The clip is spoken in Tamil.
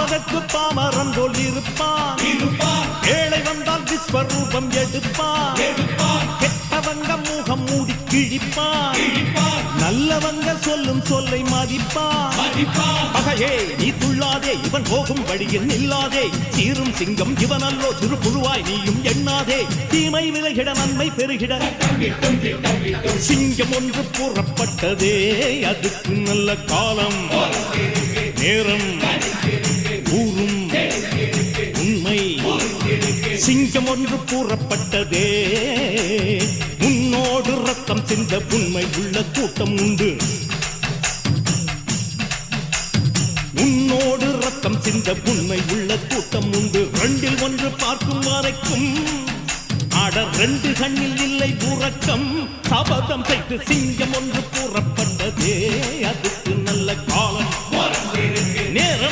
அதற்கு பாமரன் போல் இருப்பான். ஏழை வந்தால் விஸ்வரூபம் எடுப்பான். கெட்டவங்க முகம் மூடி கிழிப்பான். நல்லவங்க சொல்லும் சொல்லை மதிப்பான். பகையே நீ துள்ளாதே, இவன் போகும் வழியில் நில்லாதே. சீரும் சிங்கம் இவனல்லோ, சிறு புழுவாய் நீயும் எண்ணாதே. தீமை விலகிட நன்மை பெருகிட சிங்கம் ஒன்று கூறப்பட்டதே. அதுக்கு நல்ல காலம் நேரம் கூறும் உண்மை. சிங்கம் ஒன்று கூறப்பட்டதே. உன்னோடு ரத்தம் சிந்த உண்மை உள்ள கூட்டம் உண்டு. உன்னோடு ரத்தம் சிந்த உண்மை உள்ள கூட்டம் உண்டு. ரெண்டில் ஒன்று பார்க்கும் வரைக்கும் ஆட ரெண்டு கண்ணில் இல்லை உறக்கம். சபதம் செய்து சிங்கம் ஒன்று கூறப்பட்டதே. அதுக்கு நல்ல காலம் நேரம்